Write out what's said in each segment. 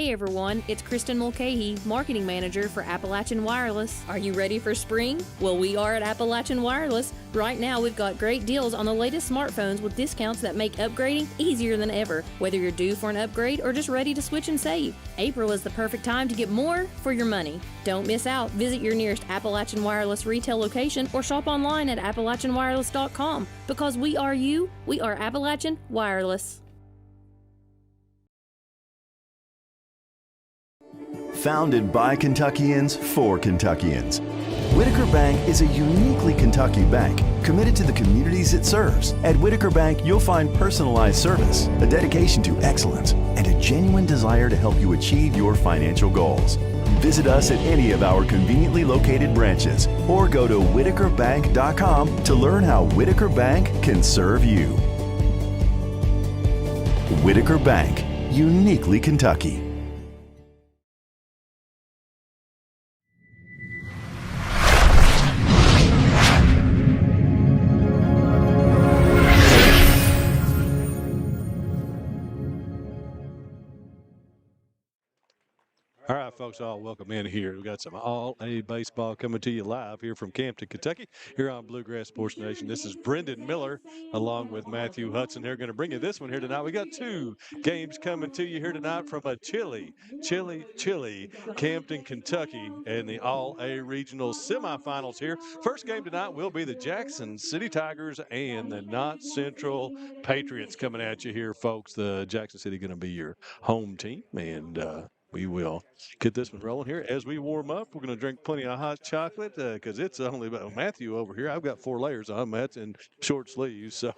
Hey everyone, it's Kristen Mulcahy, Marketing Manager for Appalachian Wireless. Are you ready for spring? Well, we are at Appalachian Wireless. Right now, we've got great deals on the latest smartphones with discounts that make upgrading easier than ever, whether you're due for an upgrade or just ready to switch and save. April is the perfect time to get more for your money. Don't miss out. Visit your nearest Appalachian Wireless retail location or shop online at AppalachianWireless.com. Because we are you, we are Appalachian Wireless. Founded by Kentuckians for Kentuckians, Whitaker Bank is a uniquely Kentucky bank committed to the communities it serves. At Whitaker Bank, you'll find personalized service, a dedication to excellence, and a genuine desire to help you achieve your financial goals. Visit us at any of our conveniently located branches or go to whitakerbank.com to learn how Whitaker Bank can serve you. Whitaker Bank, uniquely Kentucky. All right, folks, all welcome in here. We've got some all-A baseball coming to you live here from Campton, Kentucky, here on Bluegrass Sports Nation. This is Brendan Miller along with Matthew Hudson. They're going to bring you this one here tonight. We got two games coming to you here tonight from a chilly Campton, Kentucky, and the all-A regional semifinals here. First game tonight will be the Jackson City Tigers and the Knott Central Patriots coming at you here, folks. The Jackson City going to be your home team, and we will get this one rolling here. As we warm up, we're going to drink plenty of hot chocolate because it's only about Matthew over here. I've got 4 layers on. Matt's in short sleeves, so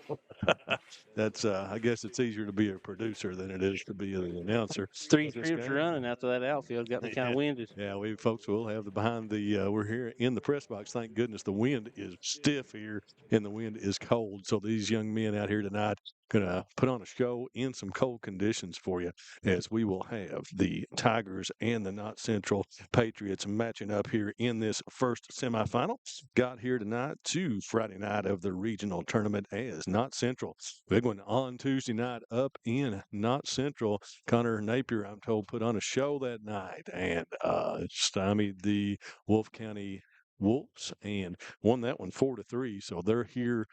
that's I guess it's easier to be a producer than it is to be an announcer. Three trips running after that outfield got me kind of winded. Yeah, we folks will have the behind the we're here in the press box. Thank goodness the wind is stiff here and the wind is cold. So these young men out here tonight gonna put on a show in some cold conditions for you, as we will have the Tigers and the Knott Central Patriots matching up here in this first semifinal. Got here tonight to Friday night of the regional tournament as Knott Central. Big one on Tuesday night up in Knott Central. Connor Napier, I'm told, put on a show that night and stymied the Wolfe County Wolves and won that one 4-3. So they're here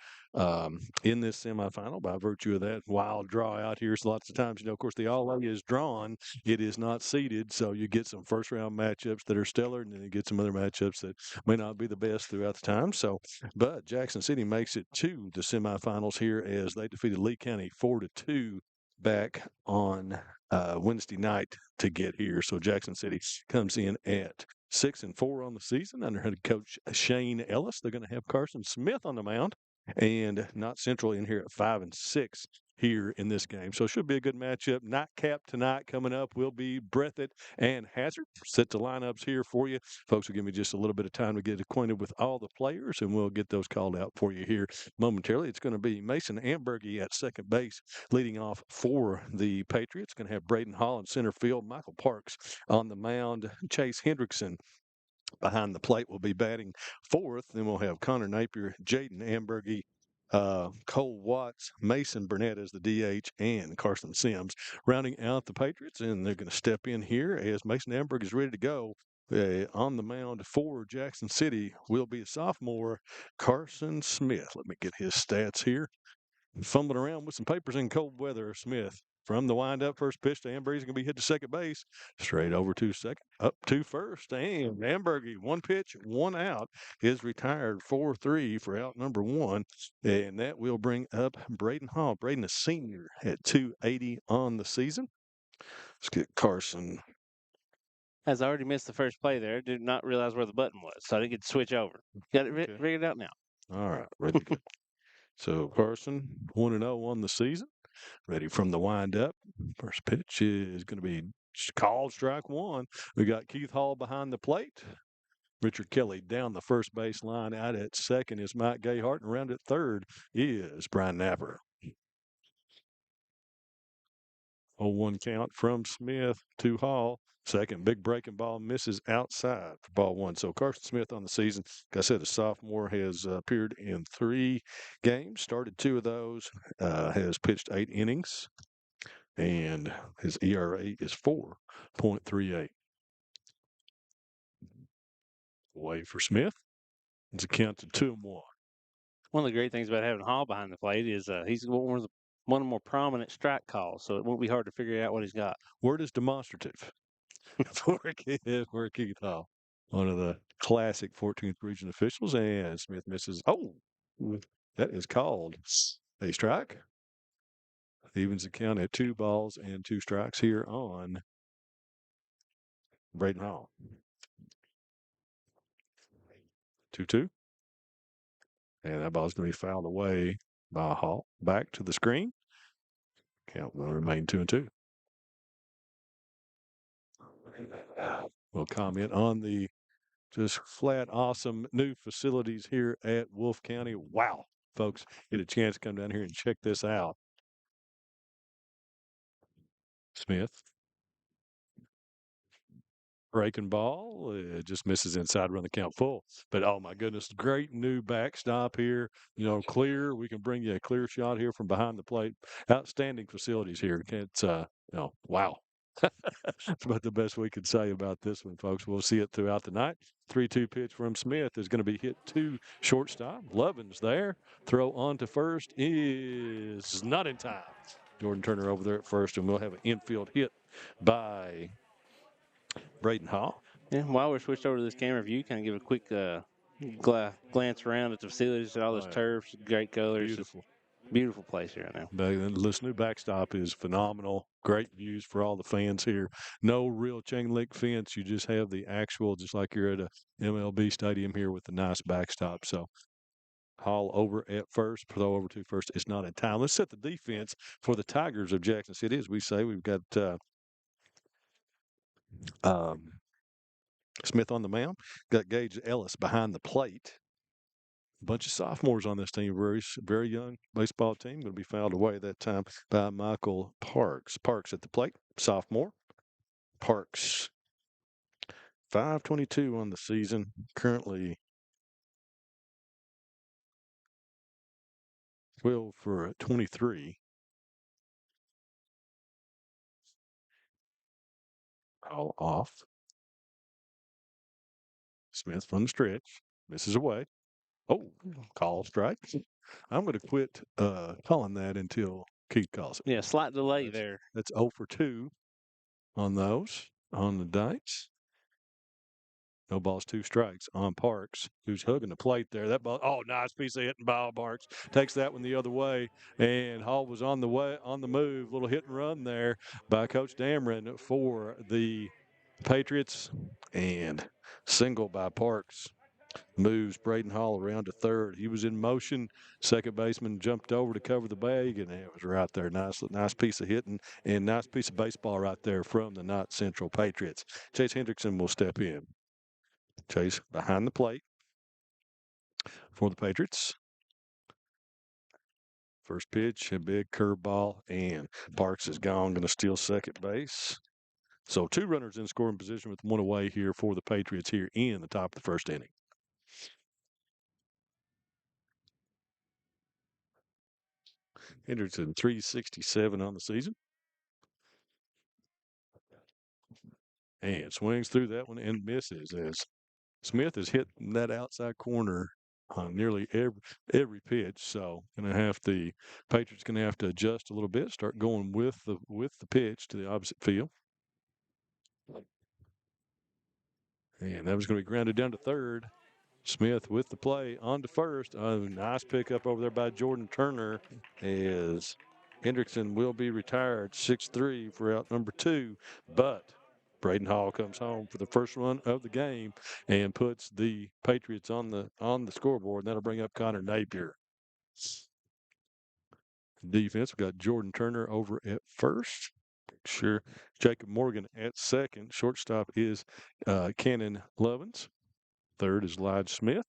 in this semifinal by virtue of that wild draw out here. So lots of times, of course, the all-A is drawn. It is not seeded. So you get some first-round matchups that are stellar, and then you get some other matchups that may not be the best throughout the time. So, but Jackson City makes it to the semifinals here as they defeated Lee County 4-2 back on Wednesday night to get here. So Jackson City comes in at 6-4 on the season under head coach Shane Ellis. They're going to have Carson Smith on the mound, and Knott Central in here at 5-6 here in this game. So it should be a good matchup. Nightcap tonight coming up will be Breathitt and Hazard. Set the lineups here for you. Folks will give me just a little bit of time to get acquainted with all the players, and we'll get those called out for you here momentarily. It's going to be Mason Ambergy at second base leading off for the Patriots. Going to have Braden Hall in center field. Michael Parks on the mound. Chase Hendrickson behind the plate will be batting fourth. Then we'll have Connor Napier, Jaden Ambergy, Cole Watts, Mason Burnett as the DH, and Carson Sims rounding out the Patriots. And they're going to step in here as Mason Amberg is ready to go. On the mound for Jackson City will be a sophomore, Carson Smith. Let me get his stats here. Fumbling around with some papers in cold weather, Smith. From the windup, first pitch to Ambergy is going to be hit to second base. Straight over to second, up to first. And Ambergy, 1 pitch, 1 out, is retired 4-3 for out number 1. And that will bring up Braden Hall. Braden, a senior, at 280 on the season. Let's get Carson. As I already missed the first play there, did not realize where the button was, so I didn't get to switch over. Got it figured out now. All right, ready to go. So Carson, 1-0 on the season. Ready from the windup. First pitch is going to be called strike 1. We got Keith Hall behind the plate. Richard Kelly down the first base line. Out at second is Mike Gayhart. And around at third is Brian Napper. 0-1 count from Smith to Hall. Second, big breaking ball misses outside for ball 1. So Carson Smith on the season, like I said, a sophomore, has appeared in 3 games, started 2 of those, has pitched 8 innings. and his ERA is 4.38. Away for Smith. It's a count to 2-1. One of the great things about having Hall behind the plate is he's one of the more prominent strike calls, so it won't be hard to figure out what he's got. Word is demonstrative. Working it off. One of the classic 14th region officials, and Smith misses. Oh, that is called a strike. Evens the count at 2 balls and 2 strikes here on Braden Hall. 2-2. And that ball's going to be fouled away by Hall. Back to the screen. Count will remain 2-2. We'll comment on the just flat awesome new facilities here at Wolfe County. Wow, folks, get a chance to come down here and check this out. Smith. Breaking ball, just misses inside, run the count full. But oh my goodness, great new backstop here. Clear. We can bring you a clear shot here from behind the plate. Outstanding facilities here. It's wow. That's about the best we could say about this one, folks. We'll see it throughout the night. 3-2 pitch from Smith is going to be hit to shortstop. Lovin's there. Throw on to first is not in time. Jordan Turner over there at first, and we'll have an infield hit by Braden Hall. Yeah, while we're switched over to this camera view, kind of give a quick glance around at the facilities, all those turfs, great colors. Beautiful. Beautiful place here right now. This new backstop is phenomenal. Great views for all the fans here. No real chain link fence. You just have the actual, just like you're at a MLB stadium here with the nice backstop. So Hall over at first, throw over to first. It's not in time. Let's set the defense for the Tigers of Jackson City. As we say, we've got Smith on the mound. Got Gage Ellis behind the plate. A bunch of sophomores on this team, very, very young baseball team. Going to be fouled away that time by Michael Parks. Parks at the plate, sophomore. Parks, 522 on the season. Currently 12 for 23. All off. Smith from the stretch. Misses away. Oh, call strike. I'm going to quit calling that until Keith calls it. Yeah, slight delay there. That's 0 for 2 on those, on the dice. No balls, 2 strikes on Parks, who's hugging the plate there. That ball, nice piece of hitting ball. Parks takes that one the other way, and Hall was on the move. Little hit and run there by Coach Dameron for the Patriots, and single by Parks moves Braden Hall around to third. He was in motion. Second baseman jumped over to cover the bag, and it was right there. Nice piece of hitting and nice piece of baseball right there from the Knott Central Patriots. Chase Hendrickson will step in. Chase behind the plate for the Patriots. First pitch, a big curveball, and Parks is gone, going to steal second base. So 2 runners in scoring position with 1 away here for the Patriots here in the top of the first inning. Hendrickson, 367 on the season. And swings through that one and misses as Smith has hit that outside corner on nearly every pitch. So the Patriots going to have to adjust a little bit, start going with the pitch to the opposite field. And that was going to be grounded down to third. Smith with the play on to first. Nice pickup over there by Jordan Turner as Hendrickson will be retired 6-3 for out number 2. But Braden Hall comes home for the first run of the game and puts the Patriots on the scoreboard. And that'll bring up Connor Napier. Defense, we've got Jordan Turner over at first. Sure. Jacob Morgan at second. Shortstop is Cannon Lovins. Third is Lige Smith.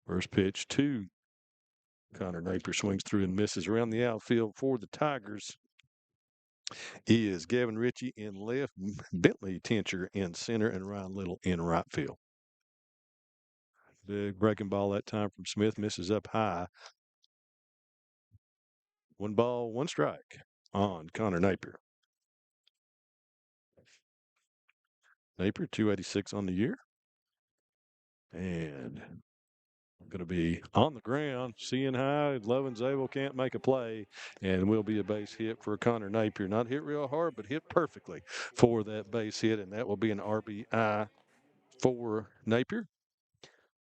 First pitch to Connor Napier, swings through and misses. Around the outfield for the Tigers is Gavin Ritchie in left, Bentley Tincher in center, and Ryan Little in right field. Big breaking ball that time from Smith, misses up high. 1 ball, 1 strike on Connor Napier. Napier, 286 on the year. And going to be on the ground, seeing high. Lovins-Abel can't make a play, and will be a base hit for Connor Napier. Not hit real hard, but hit perfectly for that base hit, and that will be an RBI for Napier.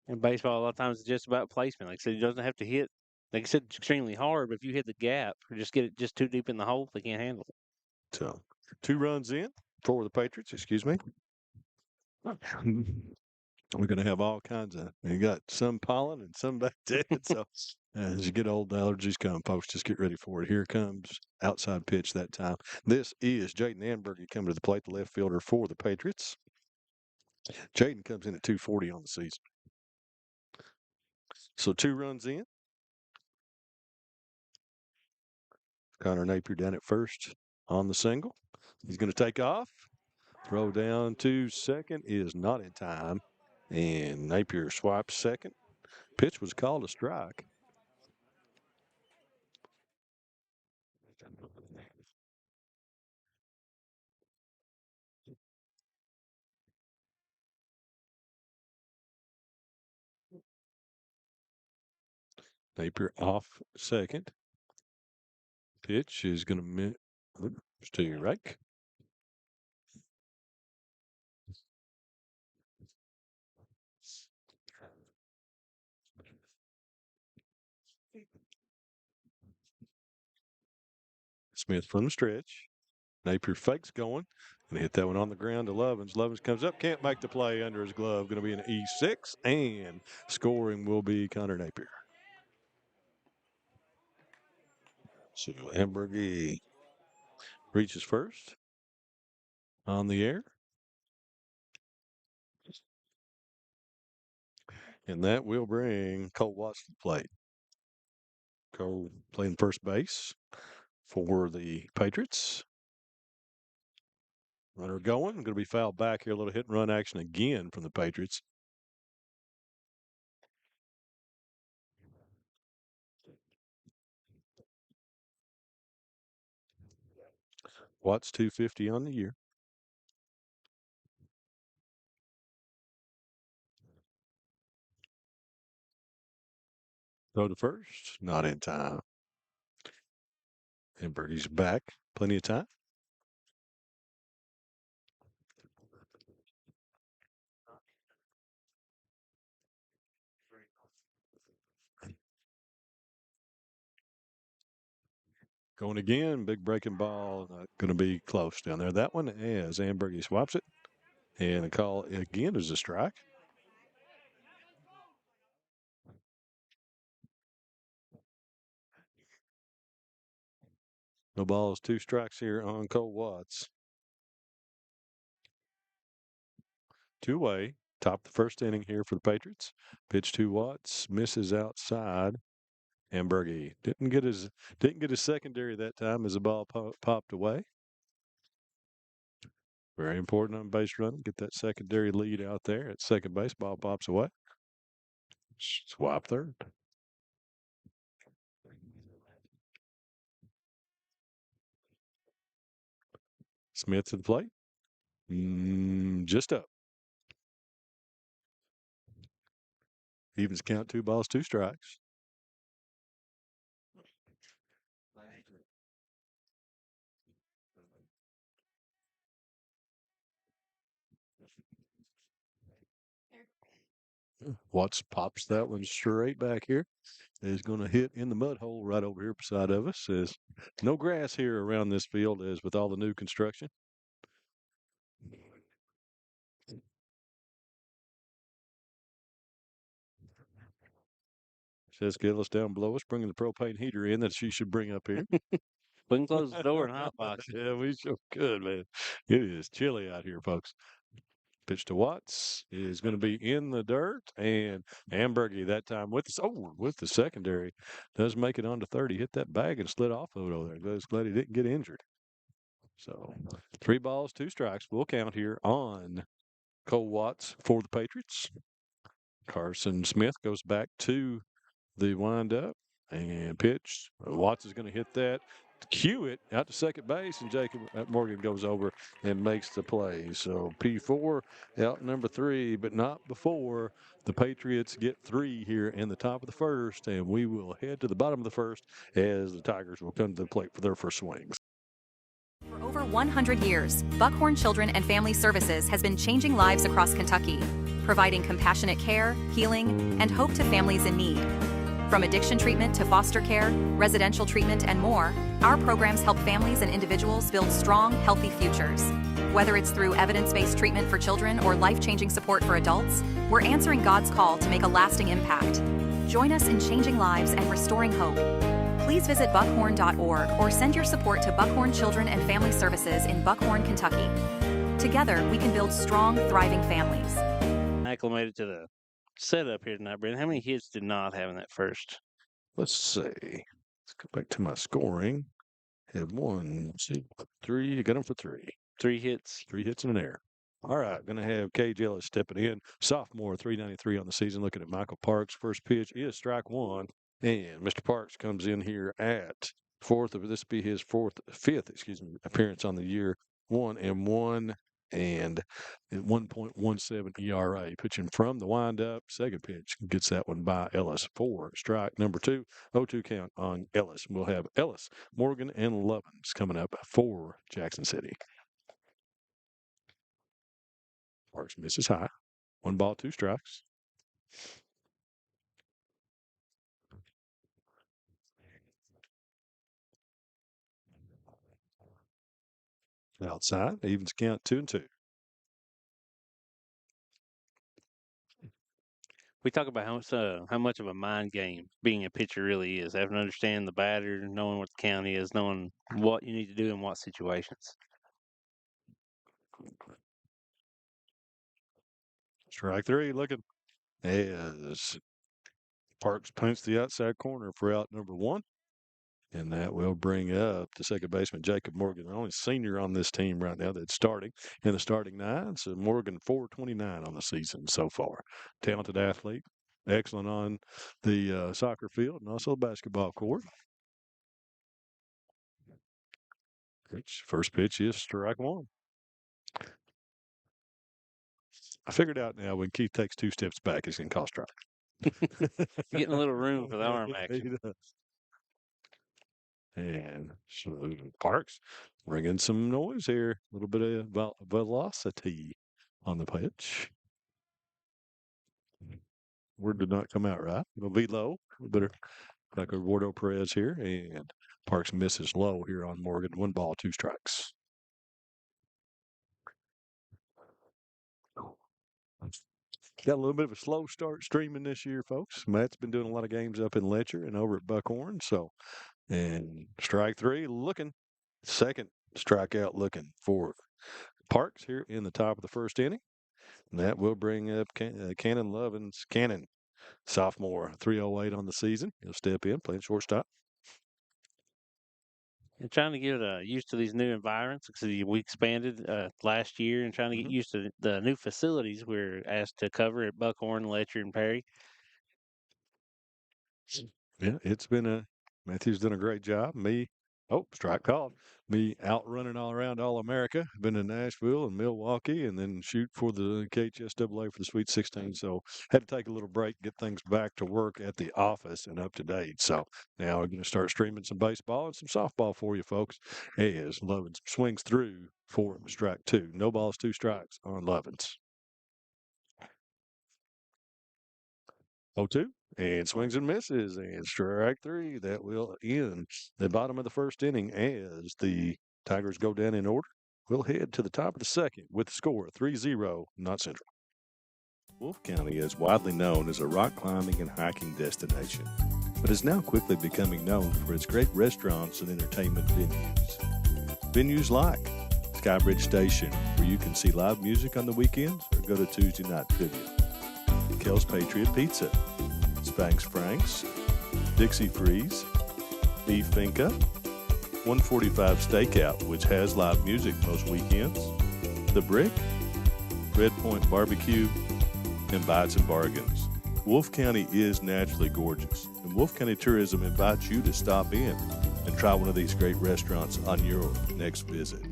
In baseball, a lot of times it's just about placement. Like I said, it doesn't have to hit, like I said, extremely hard, but if you hit the gap or just get it just too deep in the hole, they can't handle it. So 2 runs in for the Patriots, excuse me. We're going to have all kinds of, you got some pollen and some back dead. So as you get old, the allergies come, folks. Just get ready for it. Here comes outside pitch that time. This is Jaden Ambergy coming to the plate, the left fielder for the Patriots. Jaden comes in at 240 on the season. So 2 runs in. Connor Napier down at first on the single. He's going to take off. Throw down to second is not in time. And Napier swipes second. Pitch was called a strike. Napier off second. Pitch is going to your right. Smith from the stretch. Napier fakes going and hit that one on the ground to Lovins. Lovins comes up, can't make the play under his glove. Going to be an E6, and scoring will be Connor Napier. So Ambergy reaches first on the air. And that will bring Cole Watts to the plate. Cole playing first base for the Patriots. Runner going. Going to be fouled back here. A little hit and run action again from the Patriots. Watts 250 on the year. Throw to first. Not in time. And Birdie's back. Plenty of time. Going again. Big breaking ball. Not going to be close down there. That one as Ambergy swaps it. And the call again is a strike. No balls, 2 strikes here on Cole Watts. 2-way. Top the first inning here for the Patriots. Pitch to Watts. Misses outside. Ambergy didn't get his secondary that time as the ball popped away. Very important on base running. Get that secondary lead out there at second base. Ball pops away. Swap third. Smith to the plate. Just up. Evens count, 2 balls, 2 strikes. Watts pops that one straight back here. Is going to hit in the mud hole right over here beside of us. There's no grass here around this field as with all the new construction. Says Gillis down below us, bringing the propane heater in that she should bring up here. We can close the door and hot box. Yeah, we sure could, man. It is chilly out here, folks. Pitch to Watts is going to be in the dirt, and Ambergy that time with the secondary does make it onto third. He hit that bag and slid off of it over there. Glad he didn't get injured. So 3 balls, 2 strikes. Full count here on Cole Watts for the Patriots. Carson Smith goes back to the windup and pitch. Watts is going to hit that cue it out to second base, and Jacob Morgan goes over and makes the play. So P4 out number 3, but not before the Patriots get 3 here in the top of the first, and we will head to the bottom of the first as the Tigers will come to the plate for their first swings. For over 100 years, Buckhorn Children and Family Services has been changing lives across Kentucky, providing compassionate care, healing, and hope to families in need. From addiction treatment to foster care, residential treatment, and more, our programs help families and individuals build strong, healthy futures. Whether it's through evidence-based treatment for children or life-changing support for adults, we're answering God's call to make a lasting impact. Join us in changing lives and restoring hope. Please visit buckhorn.org or send your support to Buckhorn Children and Family Services in Buckhorn, Kentucky. Together, we can build strong, thriving families. Acclimated to the setup here tonight, Brandon. How many hits did Knott have in that first? Let's see. Let's go back to my scoring. Had 1, 2, 3. Got him for 3. 3 hits. 3 hits in an error. All right, going to have Cage Ellis stepping in. Sophomore, 393 on the season. Looking at Michael Parks. First pitch is strike 1. And Mr. Parks comes in here at fifth appearance on the year. 1-1 and 1.17 ERA. Pitching from the windup. Second pitch gets that one by Ellis. 4, strike number 2. 0-2 count on Ellis. We'll have Ellis, Morgan, and Lovins coming up for Jackson City. Parks misses high. 1 ball, 2 strikes. Outside, evens count 2-2. We talk about how much of a mind game being a pitcher really is. Having to understand the batter, knowing what the count is, knowing what you need to do in what situations. Strike 3, looking as Parks punts the outside corner for out number 1. And that will bring up the second baseman, Jacob Morgan, the only senior on this team right now that's starting in the starting 9. So Morgan, 429 on the season so far. Talented athlete, excellent on the soccer field and also the basketball court. First pitch is strike 1. I figured out now when Keith takes 2 steps back, he's going to call strike. Getting a little room for the arm action. And so Parks bringing some noise here. A little bit of velocity on the pitch. Word did not come out right. It'll be low. Better like Eduardo Perez here. And Parks misses low here on Morgan. 1 ball, 2 strikes. Got a little bit of a slow start streaming this year, folks. Matt's been doing a lot of games up in Letcher and over at Buckhorn. And strike 3 looking. Second strikeout looking for Parks here in the top of the first inning. And that will bring up Cannon Lovins. Cannon, sophomore, 308 on the season. He'll step in, playing shortstop. And trying to get used to these new environments. We expanded last year and trying to get used to the new facilities we're asked to cover at Buckhorn, Letcher, and Perry. Yeah, it's been Matthew's done a great job. Strike called. Me outrunning all around All-America. Been to Nashville and Milwaukee and then shoot for the KHSAA for the Sweet 16. So had to take a little break, get things back to work at the office and up to date. So now we're going to start streaming some baseball and some softball for you folks as Lovins swings through for strike 2. No balls, 2 strikes on Lovins. 0-2. And swings and misses, and strike 3. That will end the bottom of the first inning as the Tigers go down in order. We'll head to the top of the second with the score 3-0, Knott Central. Wolfe County is widely known as a rock climbing and hiking destination, but is now quickly becoming known for its great restaurants and entertainment venues. Venues like Skybridge Station, where you can see live music on the weekends or go to Tuesday night trivia. Kel's Patriot Pizza, Spanx Franks, Dixie Freeze, Beef Finca, 145 Stakeout, which has live music most weekends, The Brick, Red Point Barbecue, and Bites and Bargains. Wolfe County is naturally gorgeous, and Wolfe County Tourism invites you to stop in and try one of these great restaurants on your next visit.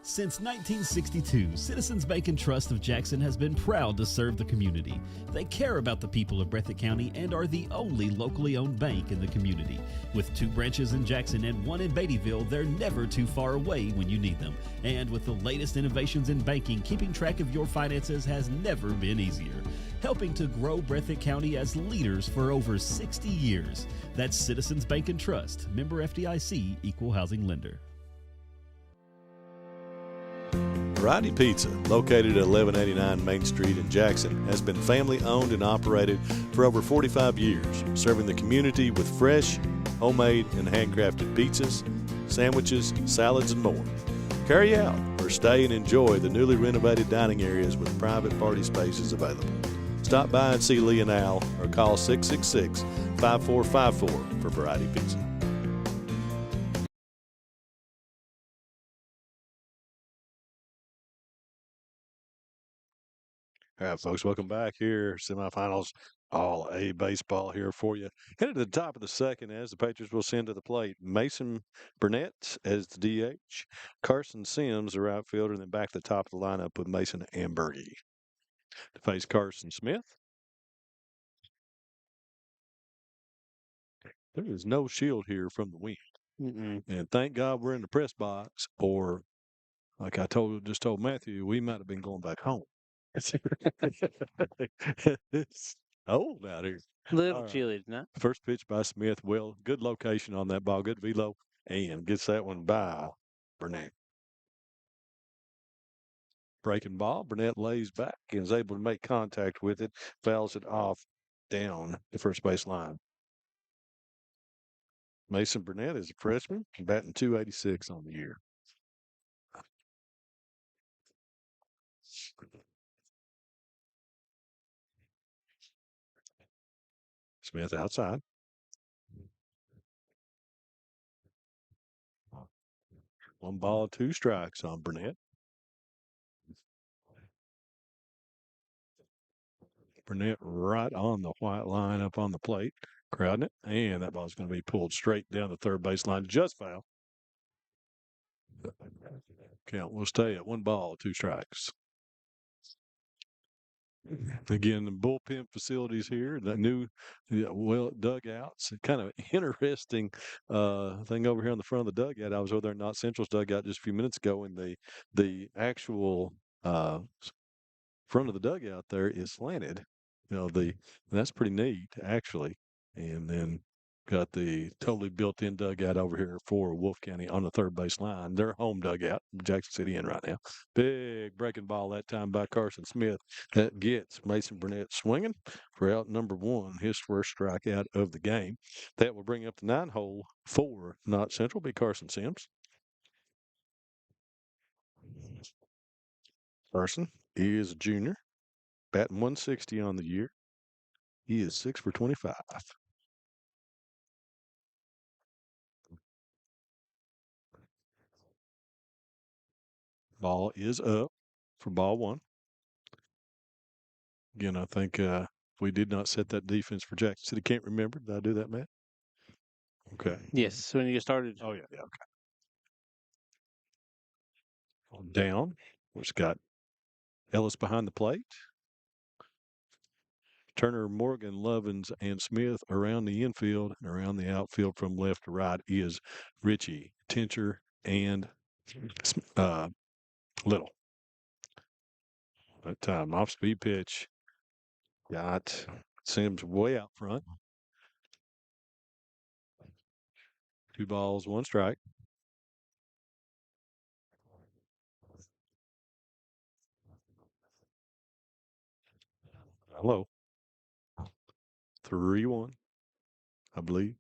Since 1962, Citizens Bank and Trust of Jackson has been proud to serve the community. They care about the people of Breathitt County and are the only locally owned bank in the community. With 2 branches in Jackson and 1 in Beattyville, they're never too far away when you need them. And with the latest innovations in banking, keeping track of your finances has never been easier. Helping to grow Breathitt County as leaders for over 60 years. That's Citizens Bank and Trust, member FDIC, equal housing lender. Variety Pizza, located at 1189 Main Street in Jackson, has been family owned and operated for over 45 years, serving the community with fresh, homemade, and handcrafted pizzas, sandwiches, salads, and more. Carry out or stay and enjoy the newly renovated dining areas with private party spaces available. Stop by and see Lee and Al or call 666-5454 for Variety Pizza. All right, folks, welcome back here. Semifinals, all A baseball here for you. Headed to the top of the second as the Patriots will send to the plate Mason Burnett as the DH, Carson Sims, the right fielder, and then back to the top of the lineup with Mason Ambergy to face Carson Smith. There is no shield here from the wind. And thank God we're in the press box, or like I just told Matthew, we might have been going back home. It's cold out here. Little chilly tonight. First pitch by Smith. Well, good location on that ball. Good velo. And gets that one by Burnett. Breaking ball. Burnett lays back and is able to make contact with it. Fouls it off down the first base line. Mason Burnett is a freshman, batting .286 on the year. Smith outside. One ball, 2 strikes on Burnett. Burnett right on the white line up on the plate, crowding it, and that ball's going to be pulled straight down the third base line, just foul. Count will stay at 1 ball, 2 strikes. Again, the bullpen facilities here, the new dugouts. Kind of interesting thing over here on the front of the dugout. I was over there in Knott Central's dugout just a few minutes ago, and the actual front of the dugout there is slanted. That's pretty neat actually. And then got the totally built-in dugout over here for Wolfe County on the third base line. Their home dugout, Jackson City in right now. Big breaking ball that time by Carson Smith. That gets Mason Burnett swinging for out number 1, his first strikeout of the game. That will bring up the 9-hole for Knott Central, be Carson Sims. Carson is a junior, batting .160 on the year. He is 6 for 25. Ball is up for ball 1. Again, I think we did not set that defense for Jackson City. Can't remember. Did I do that, Matt? Okay. Yes, when you get started. Oh, yeah, okay. On down, we've got Ellis behind the plate. Turner, Morgan, Lovins, and Smith around the infield, and around the outfield from left to right is Ritchie, Tincher, and Little. That time, off-speed pitch. Got Sims way out front. 2 balls, 1 strike. Hello. 3-1, I believe.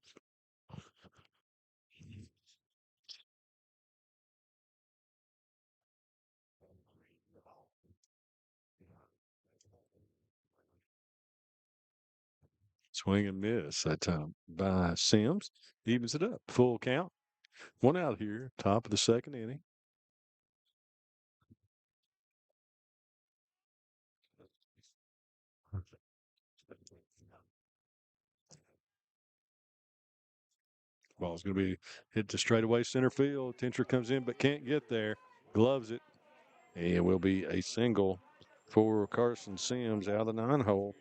Swing and miss that time by Sims. Evens it up. Full count. 1 out here, top of the second inning. Ball's going to be hit to straightaway center field. Tincher comes in but can't get there. Gloves it. And will be a single for Carson Sims out of the 9-hole.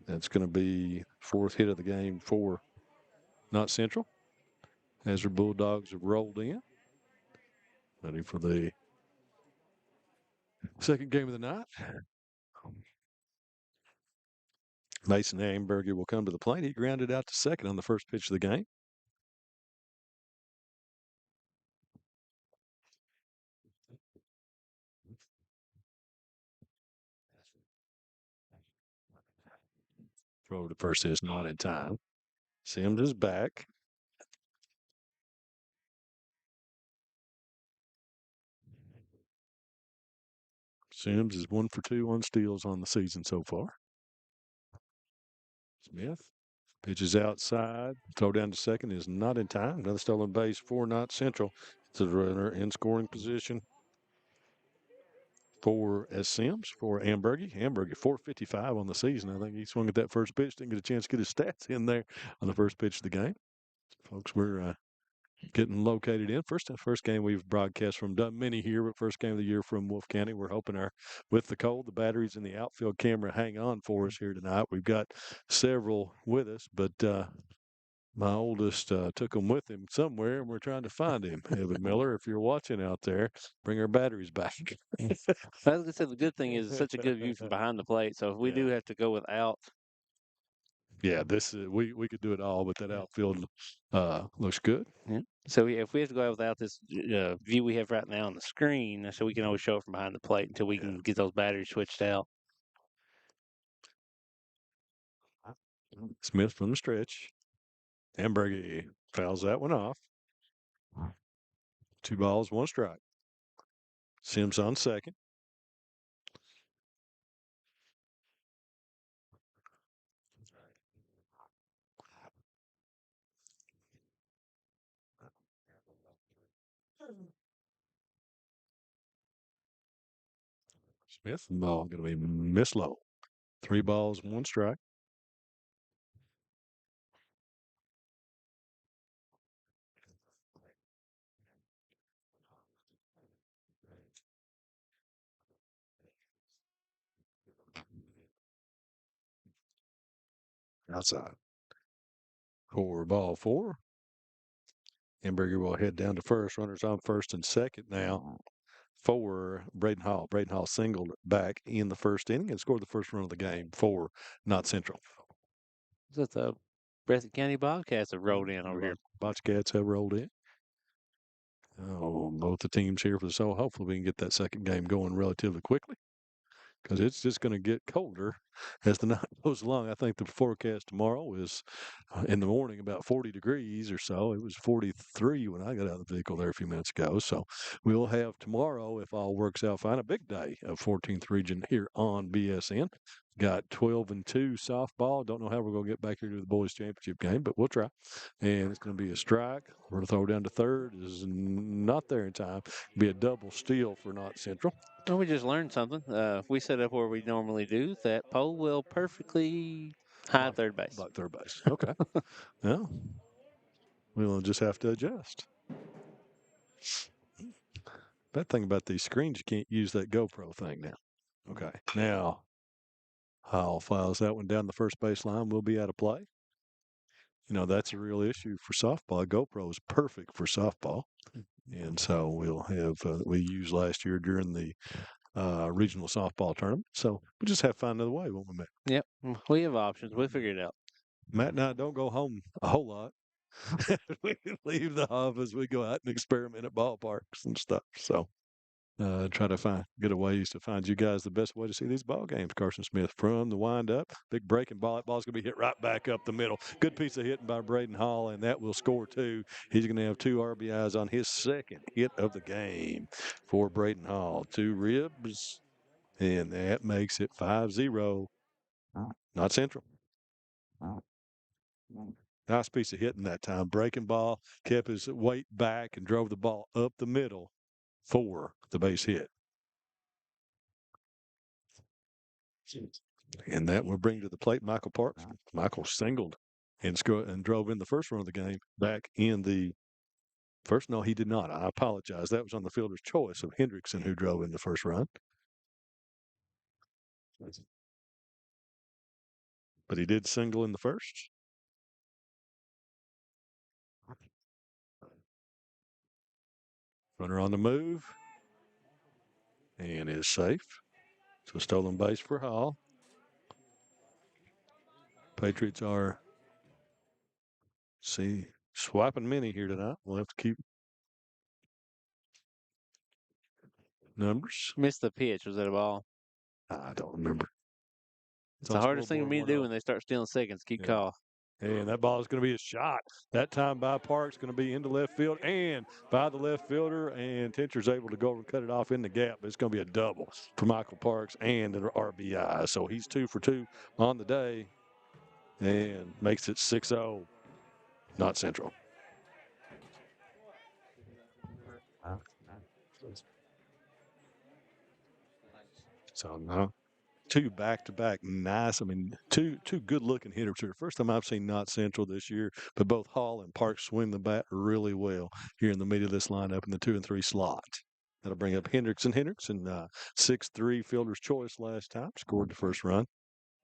That's going to be fourth hit of the game for Knott Central. As their Bulldogs have rolled in. Ready for the second game of the night. Mason Amberger will come to the plate. He grounded out to second on the first pitch of the game. Throw to first is not in time. Sims is back. Sims is 1 for 2 on steals on the season so far. Smith pitches outside. Throw down to second is not in time. Another stolen base for Knott Central. It's a runner in scoring position for Sims for Amberger. Amberger 455 on the season. I think he swung at that first pitch. Didn't get a chance to get his stats in there on the first pitch of the game. Folks, we're getting located in. First game we've broadcast from. Done many here, but first game of the year from Wolfe County. We're hoping with the cold, the batteries in the outfield camera hang on for us here tonight. We've got several with us, but my oldest took them with him somewhere, and we're trying to find him. Evan Miller, if you're watching out there, bring our batteries back. I was gonna say the good thing is it's such a good view from behind the plate. So if we do have to go without, this is we could do it all, but that outfield looks good. yeah. So if we have to go out without this view we have right now on the screen, so we can always show it from behind the plate until we can get those batteries switched out. Smith from the stretch. Amberger fouls that one off. 2 balls, 1 strike. Sims on second. Smith, ball going to be miss low. 3 balls, 1 strike. Outside. For ball 4. Amberger will head down to first. Runners on first and second now for Braden Hall. Braden Hall singled back in the first inning and scored the first run of the game for Knott Central. So the Breathitt County Bobcats have rolled in over here. Bobcats have rolled in. Oh, both the teams here for the so hopefully we can get that second game going relatively quickly, because it's just going to get colder as the night goes along. I think the forecast tomorrow is in the morning about 40 degrees or so. It was 43 when I got out of the vehicle there a few minutes ago. So we'll have tomorrow, if all works out fine, a big day of 14th region here on BSN. Got 12-2 softball. Don't know how we're going to get back here to the boys championship game, but we'll try. And it's going to be a strike. We're going to throw down to third. Is not there in time. Be a double steal for Knott Central. Well, we just learned something. If we set up where we normally do, that pole will perfectly hide third base. Block third base. Okay. Well, we'll just have to adjust. Bad thing about these screens, you can't use that GoPro thing now. Okay. Now, Hall files that one down the first base line. Will be out of play. You know, that's a real issue for softball. GoPro is perfect for softball. And so we'll have, we used last year during the regional softball tournament. So we'll just have to find another way, won't we, Matt? Yep. We have options. We'll figure it out. Matt and I don't go home a whole lot. We leave the office. We go out and experiment at ballparks and stuff. So try to get a ways to find you guys the best way to see these ball games. Carson Smith from the windup. Big breaking ball. That ball's going to be hit right back up the middle. Good piece of hitting by Braden Hall, and that will score 2. He's going to have 2 RBIs on his second hit of the game for Braden Hall. 2 ribs, and that makes it 5-0. Knott Central. Nice piece of hitting that time. Breaking ball, kept his weight back and drove the ball up the middle for the base hit. And that will bring to the plate Michael Parks. Michael singled and drove in the first run of the game back in the first. No, he did not. I apologize. That was on the fielder's choice of Hendrickson, who drove in the first run. But he did single in the first. Runner on the move and is safe. So stolen base for Hall. Patriots are, swiping many here tonight. We'll have to keep numbers. Missed the pitch. Was that a ball? I don't remember. It's the hardest thing for me to do when they start stealing seconds. Keep call. And that ball is going to be a shot. That time by Parks, going to be into left field and by the left fielder. And Tincher's able to go and cut it off in the gap. It's going to be a double for Michael Parks and an RBI. So he's 2 for 2 on the day and makes it 6-0. Knott Central. So now 2 back-to-back nice. I mean, two good-looking hitters here. First time I've seen Knott Central this year, but both Hall and Parks swing the bat really well here in the middle of this lineup in the 2 and 3 slot. That'll bring up Hendrickson. 6-3 fielder's choice last time, scored the first run.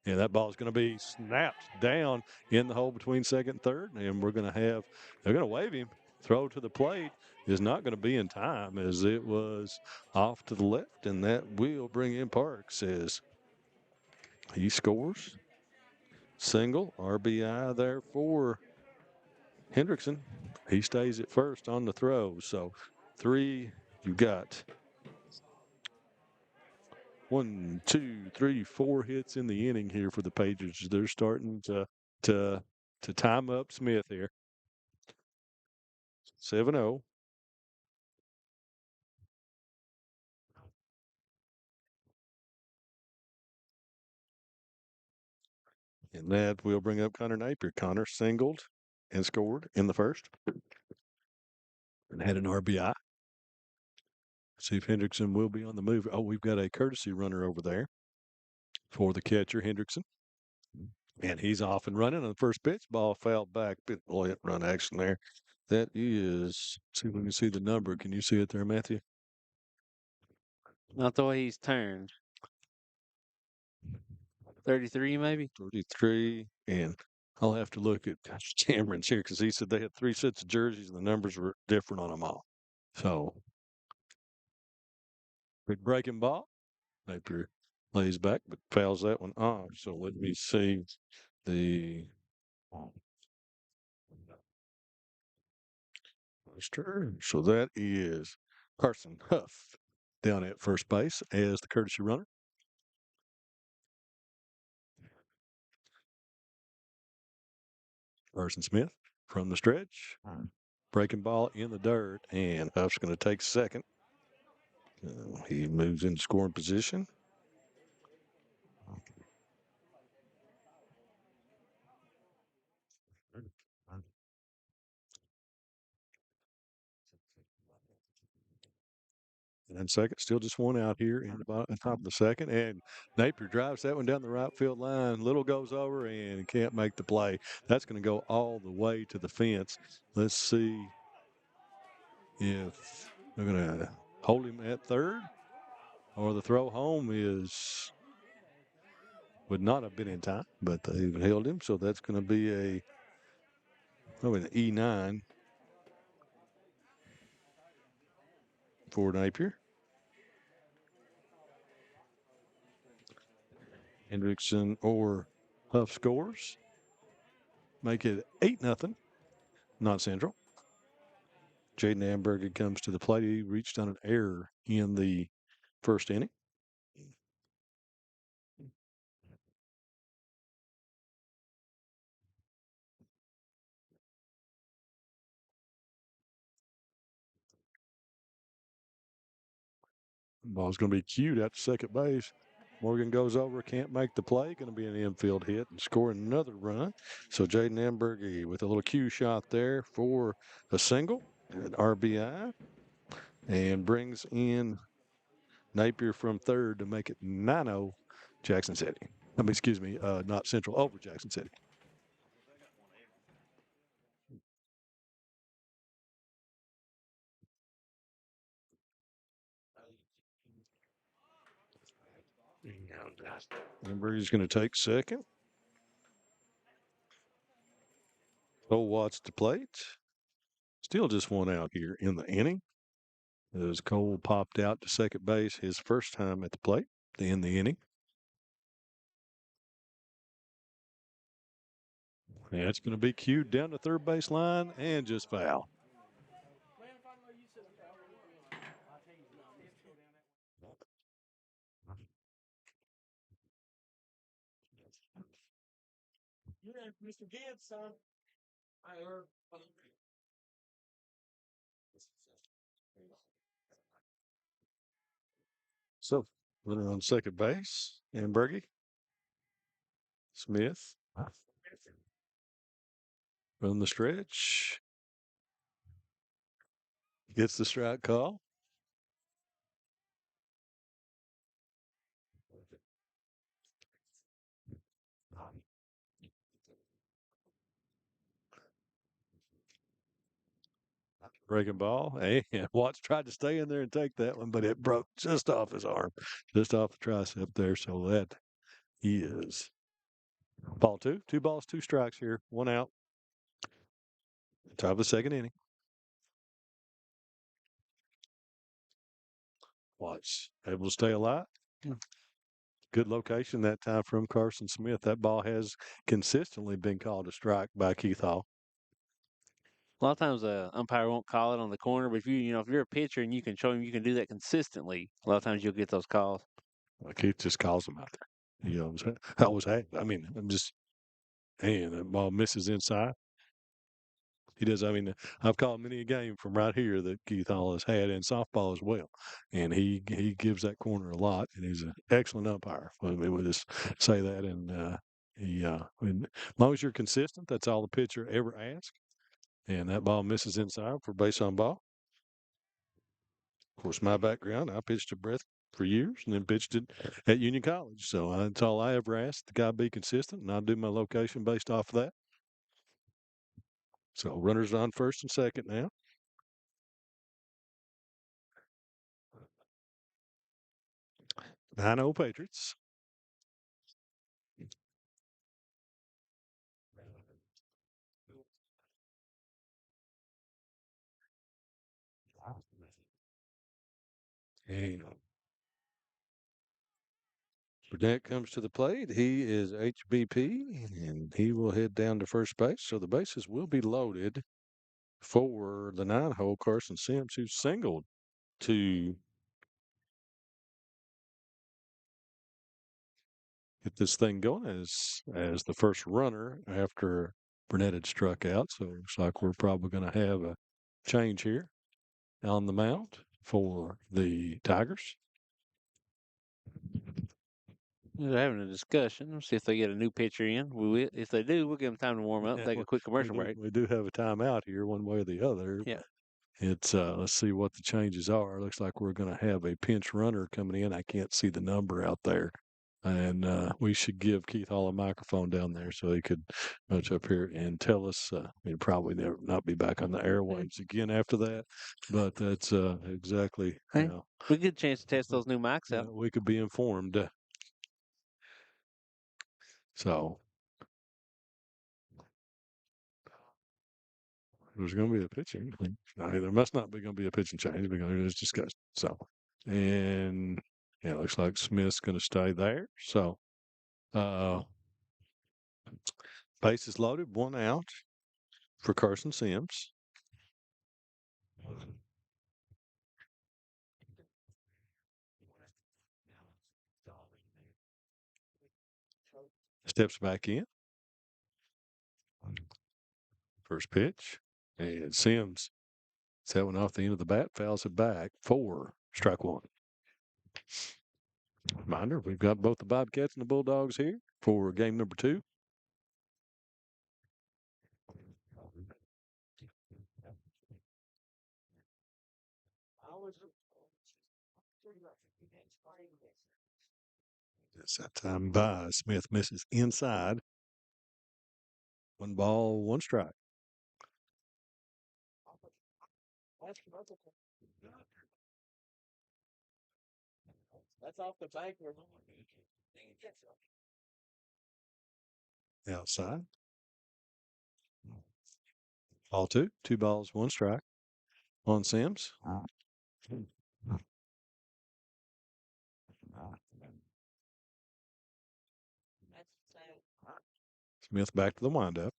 And that ball is going to be snapped down in the hole between second and third. And they're going to wave him. Throw to the plate is not going to be in time as it was off to the left. And that will bring in Parks as he scores. Single, RBI there for Hendrickson. He stays at first on the throw. So 3, you've got 1, 2, 3, 4 hits in the inning here for the Patriots. They're starting to time up Smith here. 7-0. And that will bring up Connor Napier. Connor singled and scored in the first and had an RBI. See if Hendrickson will be on the move. Oh, we've got a courtesy runner over there for the catcher, Hendrickson. And he's off and running on the first pitch. Ball fouled back. Boy, hit run action there. That is, see if we can see the number. Can you see it there, Matthew? Not the way he's turned. 33, maybe? 33. And I'll have to look at Cameron's here because he said they had 3 sets of jerseys and the numbers were different on them all. So, big breaking ball. Napier lays back, but fouls that one off. So let me see the so that is Carson Huff down at first base as the courtesy runner. Carson Smith from the stretch. Breaking ball in the dirt, and Huff's going to take second. He moves into scoring position. And second, still just one out here in the bottom, top of the second. And Napier drives that one down the right field line. Little goes over and can't make the play. That's going to go all the way to the fence. Let's see if they're going to hold him at third or the throw home would not have been in time, but they held him. So that's going to be an E9 for Napier. Hendrickson or Huff scores. Make it 8-0. Knott Central. Jaden Amberger comes to the plate. He reached on an error in the first inning. Ball's going to be cued out to second base. Morgan goes over, can't make the play. Going to be an infield hit and score another run. So Jaden Amberger with a little cue shot there for a single, an RBI, and brings in Napier from third to make it 9-0 Jackson City. Knott Central over Jackson City. Amber's going to take second. Cole Watts to plate. Still just one out here in the inning. As Cole popped out to second base his first time at the plate to end the inning. Yeah, it's going to be cued down the third base line and just foul. Mr. Gibbs, son. I heard. So, runner on second base, Ambergy. Smith. From the stretch. Gets the strike call. Breaking ball. And Watts tried to stay in there and take that one, but it broke just off his arm, just off the tricep there. So that is ball two. 2 balls, 2 strikes here. 1 out. Top of the second inning. Watts able to stay alive. Good location that time from Carson Smith. That ball has consistently been called a strike by Keith Hall. A lot of times, umpire won't call it on the corner, but if if you're a pitcher and you can show him you can do that consistently, a lot of times you'll get those calls. Well, Keith just calls them out there. You know what I'm saying? I always have. I mean, I'm just, and that ball misses inside. He does. I mean, I've called many a game from right here that Keith Hall has had in softball as well, and he gives that corner a lot, and he's an excellent umpire. I mean, we'll just say that, and as long as you're consistent, that's all the pitcher ever asks. And that ball misses inside for base on ball. Of course, my background, I pitched a breath for years and then pitched it at Union College. So that's all I ever asked. The guy be consistent, and I'll do my location based off of that. So runners on first and second now. 9-0 Patriots. And Burnett comes to the plate. He is HBP, and he will head down to first base. So the bases will be loaded for the 9-hole Carson Sims, who singled to get this thing going as the first runner after Burnett had struck out. So it looks like we're probably going to have a change here on the mound for the Tigers. They're having a discussion. We'll see if they get a new pitcher in. If they do, we'll give them time to warm up, take a quick commercial break. We do have a timeout here, one way or the other. Yeah. It's let's see what the changes are. Looks like we're going to have a pinch runner coming in. I can't see the number out there. And we should give Keith Hall a microphone down there so he could match up here and tell us. He'd probably never not be back on the airwaves again after that. But that's exactly. Hey, we get a chance to test those new mics out. We could be informed. So there's going to be a pitching. There must not be going to be a pitching change because it's discussed. So, and yeah, it looks like Smith's going to stay there. So, bases loaded, 1 out for Carson Sims. Steps back in. First pitch. And Sims that one off the end of the bat, fouls it back for strike 1. Reminder, we've got both the Bobcats and the Bulldogs here for game number 2. It's that time by Smith misses inside. 1 ball, 1 strike. That's off the bank. Outside. Ball two. 2 balls, 1 strike on Sims. Smith back to the windup.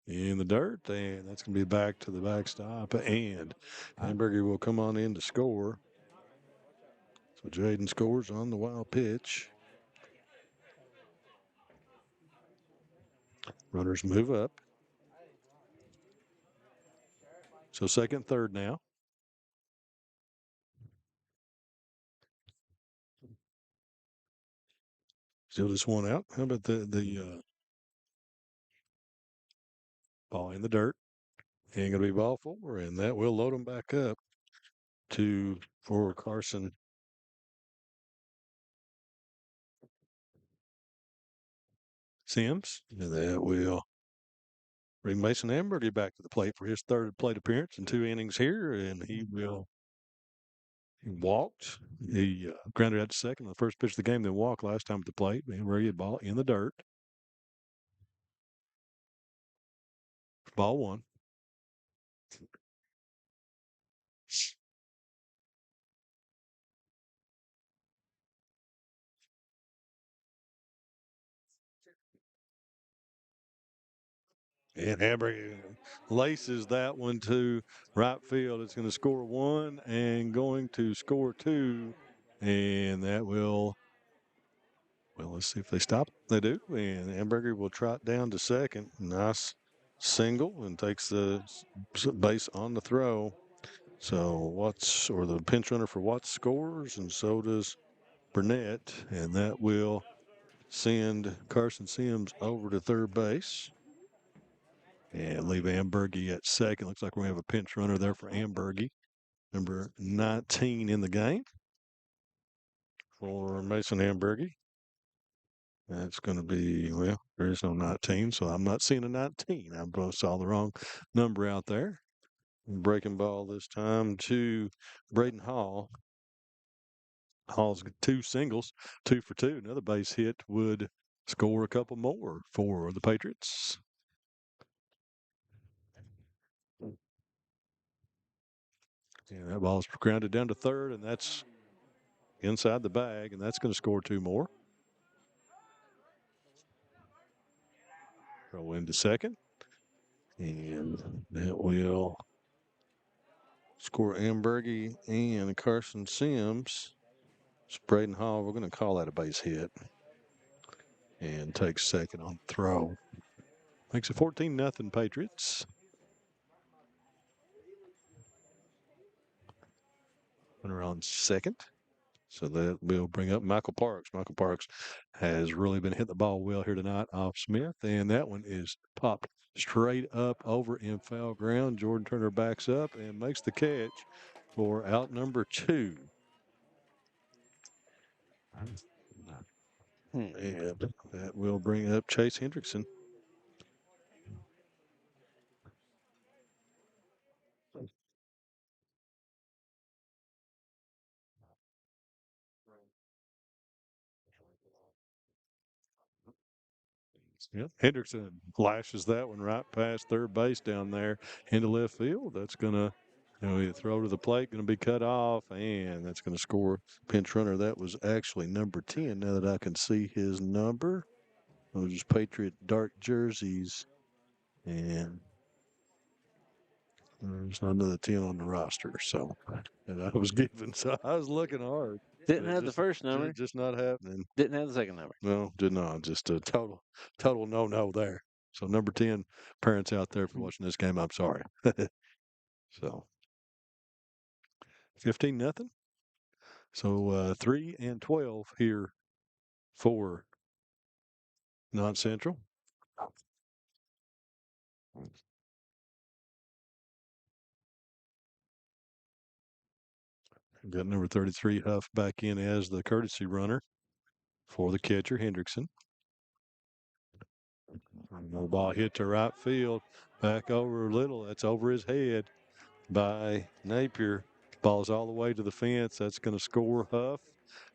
In the dirt, and that's going to be back to the backstop. And Hamburger will come on in to score. So Jaden scores on the wild pitch. Runners move up. So second, third now. Still just one out. How about the ball in the dirt? Ain't going to be ball four, and that will load them back up for Carson Sims. And that will bring Mason Hamburger back to the plate for his third plate appearance in 2 innings here, and he walked. He grounded out to second on the first pitch of the game, then walked last time at the plate. Hamburger had ball in the dirt. Ball one. And Hamburger laces that one to right field. It's going to score 1 and going to score 2. And that will, well, let's see if they stop. They do. And Hamburger will trot down to second. Nice single and takes the base on the throw. So the pinch runner for Watts scores, and so does Burnett. And that will send Carson Sims over to third base. And leave Ambergy at second. Looks like we're going to have a pinch runner there for Ambergy. Number 19 in the game for Mason Ambergy. That's going to be, well, there is no 19, so I'm not seeing a 19. I saw the wrong number out there. Breaking ball this time to Braden Hall. Hall's got 2 singles, 2 for 2. Another base hit would score a couple more for the Patriots. And that ball's grounded down to third, and that's inside the bag, and that's going to score 2 more. Throw into second, and that will score Ambergy and Carson Sims. Braden Hall, we're going to call that a base hit, and takes second on the throw. Makes it 14-0 Patriots. Runner on second. So that will bring up Michael Parks. Michael Parks has really been hitting the ball well here tonight off Smith, and that one is popped straight up over in foul ground. Jordan Turner backs up and makes the catch for out number 2. And that will bring up Chase Hendrickson. Yep. Hendrickson flashes that one right past third base down there into left field. That's going to, throw to the plate, going to be cut off, and that's going to score pinch runner. That was actually number 10. Now that I can see his number, those just Patriot dark jerseys, and there's not another 10 on the roster. So, and I was given, so I was looking hard. Didn't have the first number. Just not happening. Didn't have the second number. No, did not. Just a total no there. So number 10, parents out there for watching this game, I'm sorry. So 15-0. So 3 and 12 here for Knott Central. Got number 33 Huff back in as the courtesy runner for the catcher, Hendrickson. No ball hit to right field. Back over a little. That's over his head by Napier. Ball's all the way to the fence. That's going to score Huff.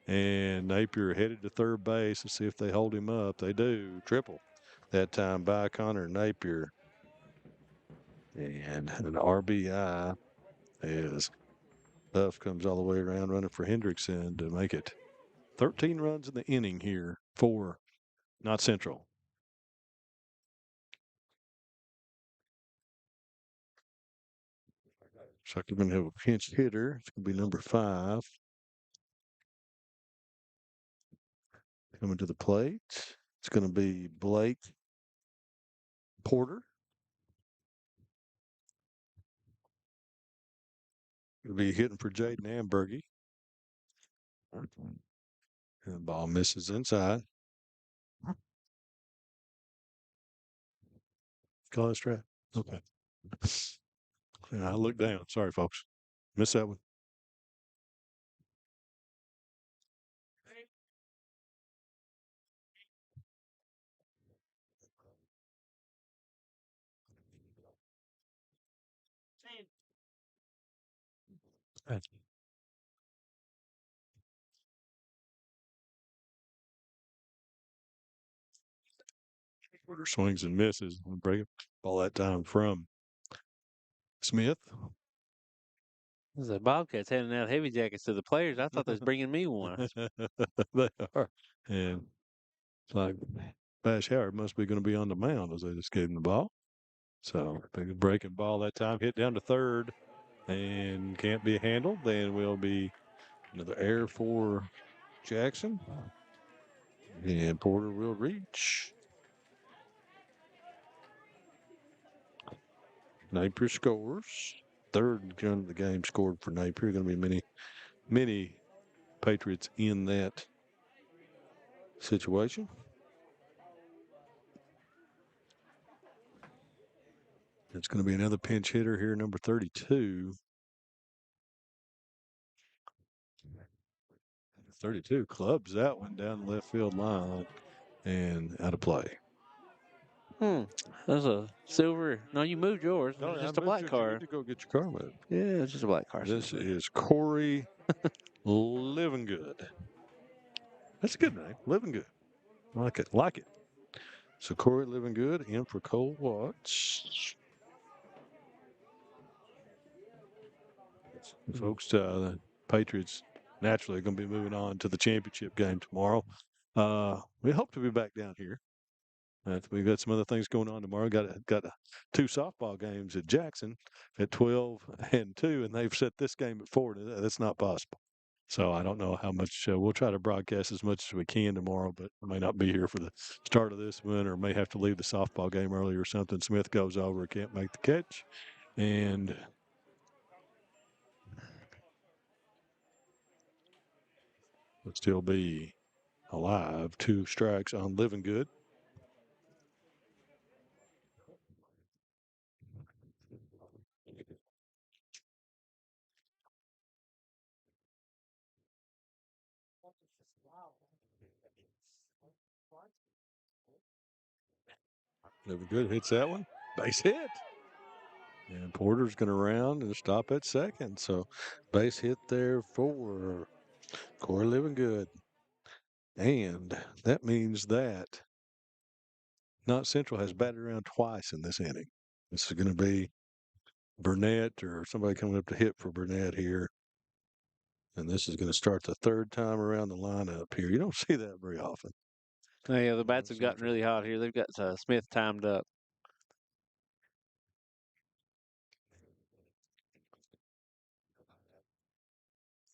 And Napier headed to third base. Let's see if they hold him up. They do. Triple that time by Connor Napier. And an RBI as Huff comes all the way around running for Hendrickson to make it 13 runs in the inning here for Knott Central. So we're going to have a pinch hitter. It's going to be number 5. Coming to the plate. It's going to be Blake Porter. It'll be hitting for Jaden Ambergy. And the ball misses inside. Call it straight. Okay. Yeah, I looked down. Sorry, folks. Missed that one. Porter swings and misses. Break it. Ball that time from Smith. The Bobcats handing out heavy jackets to the players. I thought they was bringing me one. They are. And it's like Bash Howard must be going to be on the mound as they just gave him the ball. So big breaking ball that time, hit down to third and can't be handled. Then will be another error for Jackson. And Porter will reach. Napier scores. Third run of the game scored for Napier. Going to be many Patriots in that situation. It's going to be another pinch hitter here, number 32. 32 clubs that one down the left field line and out of play. There's a silver. No, you moved yours. No, It's I just a moved black you. You car. need to go get your car moved. Yeah, it's just a black car. This is Corey Living Good. That's a good name. Living Good. Like it. Like it. So Corey Living Good in for Cole Watts. Folks, the Patriots naturally going to be moving on to the championship game tomorrow. We hope to be back down here. We've got some other things going on tomorrow. Got 2 softball games at Jackson at 12 and 2, and they've set this game at 4. That's not possible. So I don't know how much we'll try to broadcast as much as we can tomorrow, but I may not be here for the start of this one, or may have to leave the softball game early or something. Smith goes over, can't make the catch, and will still be alive. 2 strikes on Living Good. Living Good hits that one. Base hit. And Porter's going to round and stop at second. So base hit there for Corey Living Good. And that means that Knott Central has batted around twice in this inning. This is going to be Burnett or somebody coming up to hit for Burnett here. And this is going to start the 3rd time around the lineup here. You don't see that very often. Oh, yeah, the bats have gotten really hot here. They've got Smith timed up.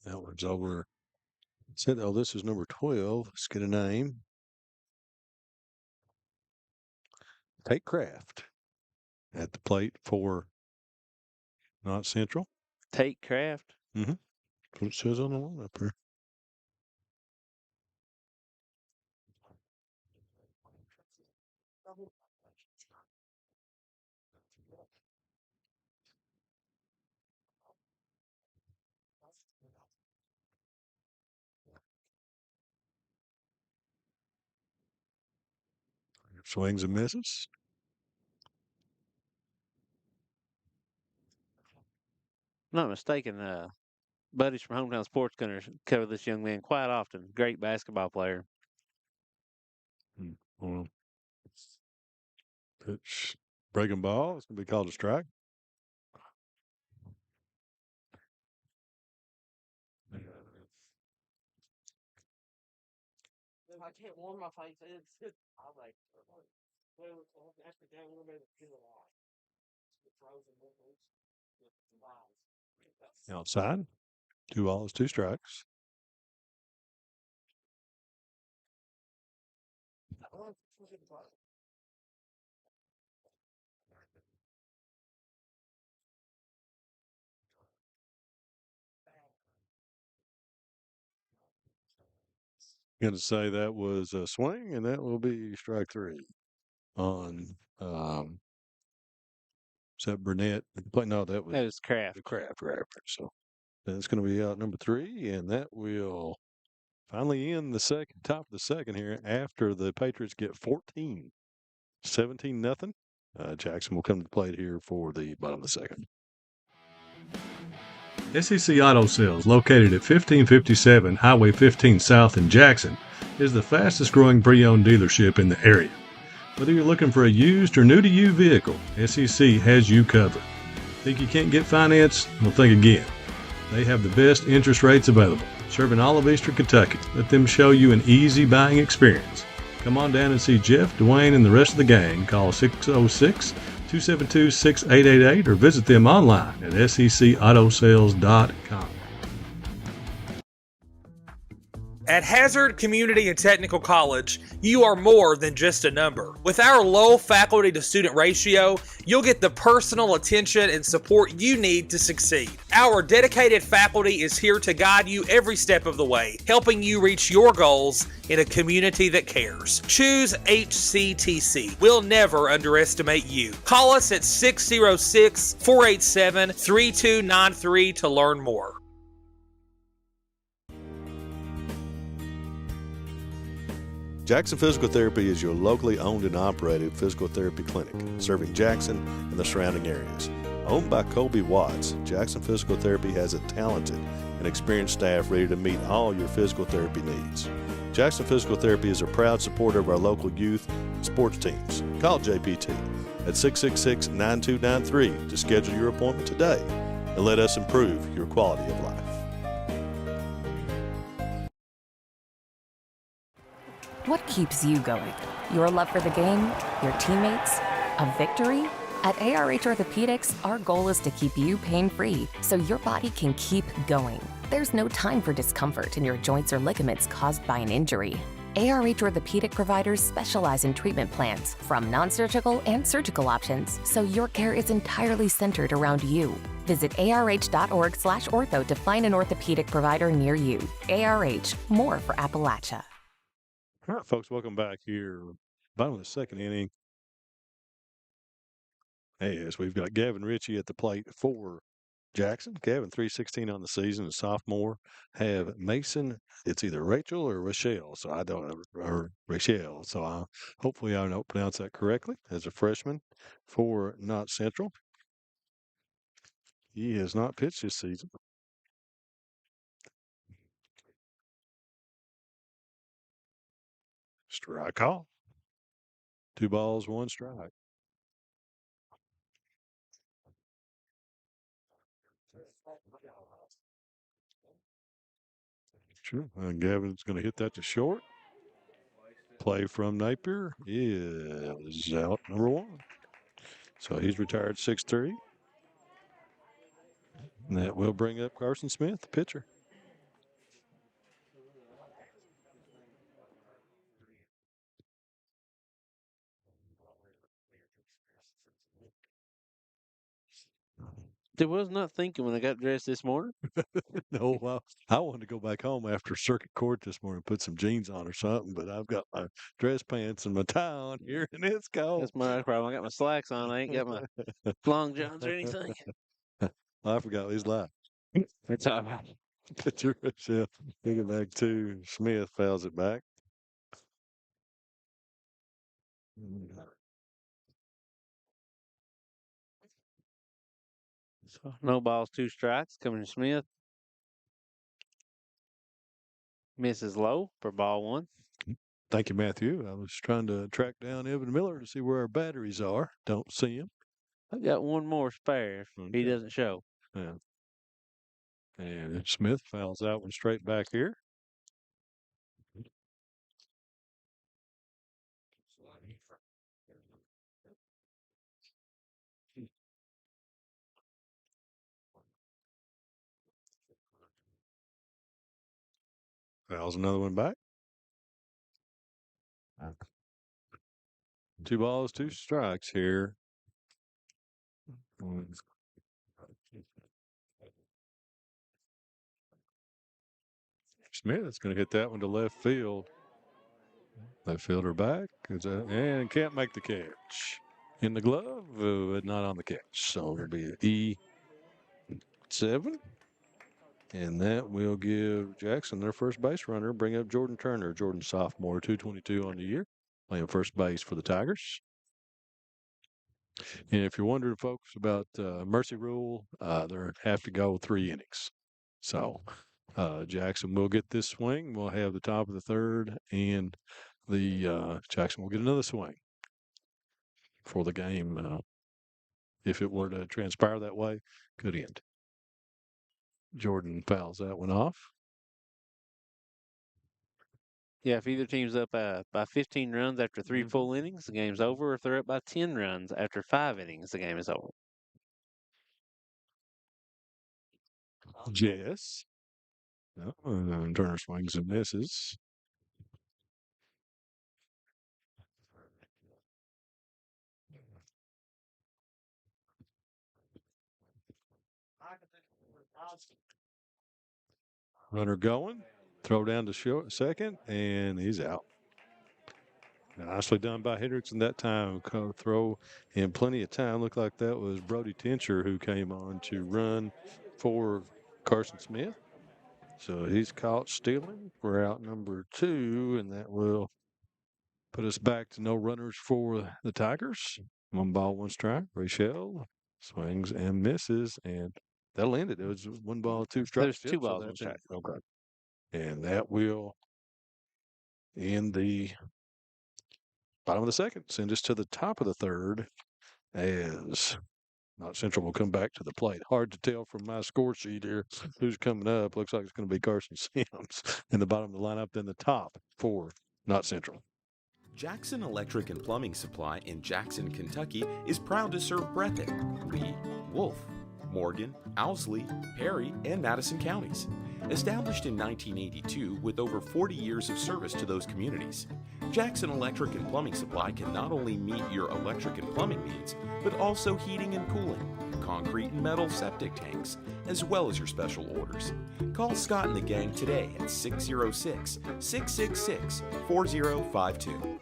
That one's over. Said, oh, this is number 12. Let's get a name. Tate Kraft at the plate for Knott Central. Tate Kraft. Mm-hmm. That's what it says on the lineup here. Swings and misses. Not mistaken. buddies from Hometown Sports going to cover this young man quite often. Great basketball player. Well, pitch, breaking ball. It's going to be called a strike. I can't warm my face. It's I was like, Outside. 2 balls, 2 strikes. Going to say that was a swing, and that will be strike 3 on. Is that Burnett? No, that was That was Kraft. the Kraft. So that's going to be out number 3, and that will finally end the top of the second here after the Patriots get 14, 17 nothing. Jackson will come to the plate here for the bottom of the second. SEC Auto Sales, located at 1557 Highway 15 South in Jackson, is the fastest growing pre-owned dealership in the area. Whether you're looking for a used or new-to-you vehicle, SEC has you covered. Think you can't get finance? Well, think again. They have the best interest rates available, serving all of Eastern Kentucky. Let them show you an easy buying experience. Come on down and see Jeff, Dwayne, and the rest of the gang. Call 606-272-6888 or visit them online at secautosales.com. At Hazard Community and Technical College, you are more than just a number. With our low faculty to student ratio, you'll get the personal attention and support you need to succeed. Our dedicated faculty is here to guide you every step of the way, helping you reach your goals in a community that cares. Choose HCTC. We'll never underestimate you. Call us at 606-487-3293 to learn more. Jackson Physical Therapy is your locally owned and operated physical therapy clinic, serving Jackson and the surrounding areas. Owned by Colby Watts, Jackson Physical Therapy has a talented and experienced staff ready to meet all your physical therapy needs. Jackson Physical Therapy is a proud supporter of our local youth and sports teams. Call JPT at 666-9293 to schedule your appointment today and let us improve your quality of life. What keeps you going? Your love for the game? Your teammates? A victory? At ARH Orthopedics, our goal is to keep you pain-free so your body can keep going. There's no time for discomfort in your joints or ligaments caused by an injury. ARH Orthopedic providers specialize in treatment plans, from non-surgical and surgical options, so your care is entirely centered around you. Visit arh.org/ortho to find an orthopedic provider near you. ARH, more for Appalachia. All right, folks, welcome back here. Bottom of the second inning. As we've got Gavin Ritchie at the plate for Jackson. Gavin, 316 on the season, a sophomore. Have Mason, it's either Rachel or Rochelle, so I don't know, or Rachel. So hopefully I don't pronounce that correctly, as a freshman for Knott Central. He has not pitched this season. Strike call. 2 balls, 1 strike. Sure. Gavin's going to hit that to short. Play from Napier is out number 1. So he's retired 6-3. And that will bring up Carson Smith, the pitcher. I was not thinking when I got dressed this morning. No, well, I wanted to go back home after circuit court this morning, put some jeans on or something, but I've got my dress pants and my tie on here, and it's cold. That's my problem. I got my slacks on. I ain't got my long johns or anything. I forgot he's live. That's all right. Pitcher, Rochelle, take it back to Smith, fouls it back. So no balls, 2 strikes coming to Smith. Misses low for ball one. Thank you, Matthew. I was trying to track down Evan Miller to see where our batteries are. Don't see him. I've got one more spare. Okay. He doesn't show. Yeah. And Smith fouls out one straight back here. Fouls another one back. 2 balls, 2 strikes here. Smith's going to hit that one to left field. Left fielder back and can't make the catch. In the glove, but not on the catch. So it'll be E7. And that will give Jackson their first base runner. Bring up Jordan Turner. Jordan sophomore, 222 on the year. Playing first base for the Tigers. And if you're wondering, folks, about mercy rule, they have to go 3 innings. So Jackson will get this swing. We'll have the top of the third, and the Jackson will get another swing for the game. If it were to transpire that way, could end. Jordan fouls that one off. Yeah, if either team's up by 15 runs after 3 full innings, the game's over. If they're up by 10 runs after 5 innings, the game is over. Yes. Turner swings and misses. Runner going. Throw down to second, and he's out. Nicely done by Hendrickson that time. Throw in plenty of time. Looked like that was Brody Tincher who came on to run for Carson Smith. So he's caught stealing. We're out number 2, and that will put us back to no runners for the Tigers. 1 ball, 1 strike. Rachel swings and misses, and that'll end it. It was 1 ball, 2 strikes. There's 2 balls, 1 strike. Okay. And that will end the bottom of the second. Send us to the top of the third as Knott Central will come back to the plate. Hard to tell from my score sheet here who's coming up. Looks like it's going to be Carson Sims in the bottom of the lineup, then the top for Knott Central. Jackson Electric and Plumbing Supply in Jackson, Kentucky is proud to serve Breathitt, Lee, Wolfe, Morgan, Owsley, Perry, and Madison counties. Established in 1982 with over 40 years of service to those communities, Jackson Electric and Plumbing Supply can not only meet your electric and plumbing needs, but also heating and cooling, concrete and metal septic tanks, as well as your special orders. Call Scott and the gang today at 606-666-4052.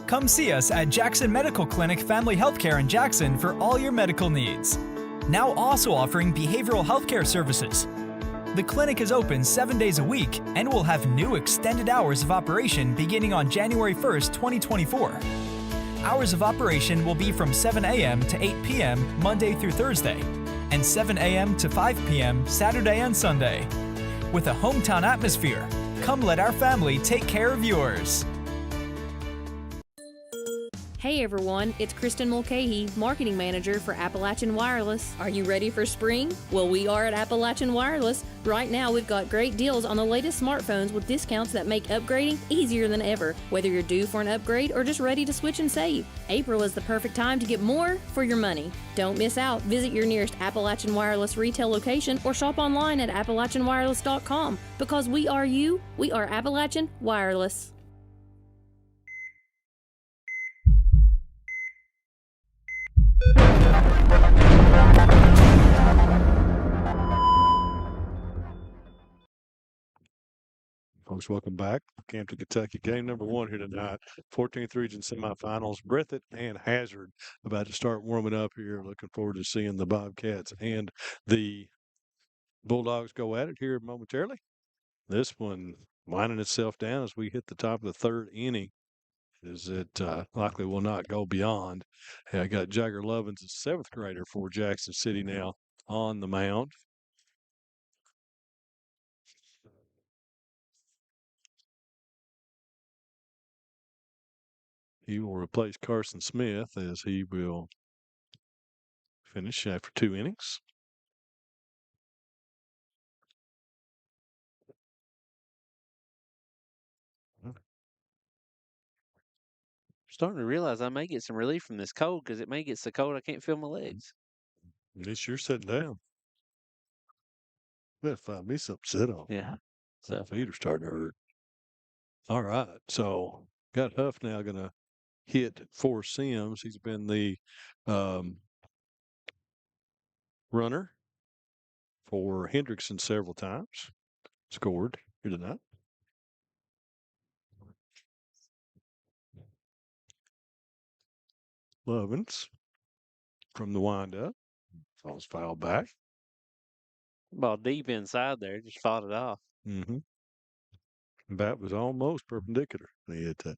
Come see us at Jackson Medical Clinic Family Healthcare in Jackson for all your medical needs. Now also offering behavioral healthcare services. The clinic is open 7 days a week and will have new extended hours of operation beginning on January 1st, 2024. Hours of operation will be from 7 a.m. to 8 p.m. Monday through Thursday, and 7 a.m. to 5 p.m. Saturday and Sunday. With a hometown atmosphere, come let our family take care of yours. Hey everyone, it's Kristen Mulcahy, Marketing Manager for Appalachian Wireless. Are you ready for spring? Well, we are at Appalachian Wireless. Right now, we've got great deals on the latest smartphones with discounts that make upgrading easier than ever, whether you're due for an upgrade or just ready to switch and save. April is the perfect time to get more for your money. Don't miss out. Visit your nearest Appalachian Wireless retail location or shop online at AppalachianWireless.com. Because we are you, we are Appalachian Wireless. Folks, welcome back. Campton, Kentucky. Game number 1 here tonight. 14th Region semifinals. Breathitt and Hazard about to start warming up here. Looking forward to seeing the Bobcats and the Bulldogs go at it here momentarily. This one winding itself down as we hit the top of the 3rd inning. Is it likely will not go beyond. Hey, I got Jagger Lovins, a 7th grader for Jackson City now on the mound. He will replace Carson Smith as he will finish after 2 innings. Starting to realize I may get some relief from this cold because it may get so cold I can't feel my legs. At least you're sitting down. Better find me something to sit on. Yeah. My So feet are starting to hurt. All right. So got Huff now going to hit for Sims. He's been the um, runner for Hendrickson several times. Scored here tonight. Lovins from the windup. Falls foul back. ball deep inside there, just fought it off. Mm-hmm. Bat was almost perpendicular when he hit that.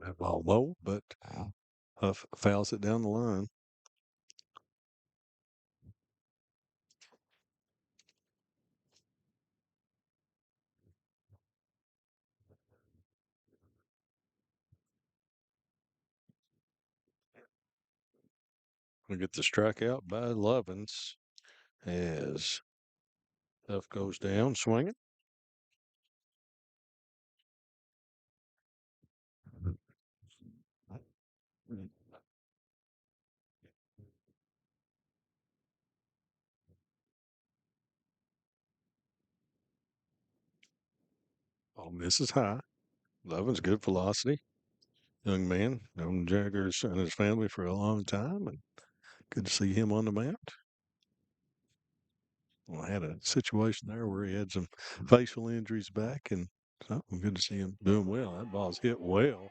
That ball low, but Huff fouls it down the line. We get the strikeout by Lovins as Huff goes down swinging. Ball misses high. Lovins good velocity. Young man, known Jaggers and his family for a long time, and good to see him on the mound. Well, I had a situation there where he had some facial injuries back, and so good to see him doing well. That ball's hit well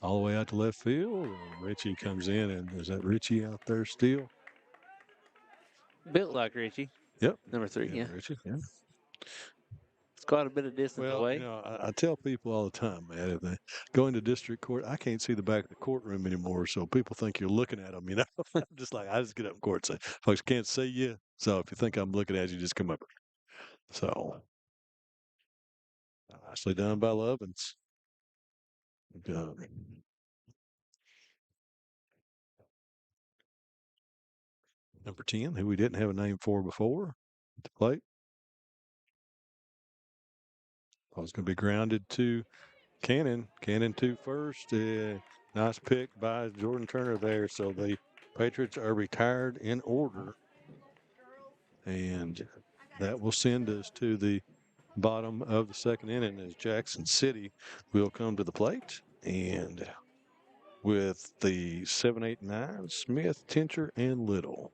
all the way out to left field. And Richie comes in, and is that Richie out there still? Built like Richie. Yep. Number 3, yeah. Richie, yeah. It's quite a bit of distance Well, away. you know, I tell people all the time, man, if they go into district court, I can't see the back of the courtroom anymore, so people think you're looking at them, you know. I'm just like, I just get up in court and say, folks, can't see you, so if you think I'm looking at you, just come up. So, nicely done by Lovins. Number 10, who we didn't have a name for before, at the plate. I was going to be grounded to Cannon. Cannon to first. Nice pick by Jordan Turner there. So the Patriots are retired in order. And that will send us to the bottom of the second inning as Jackson City will come to the plate. And with the 7, 8, 9, Smith, Tincher, and Little.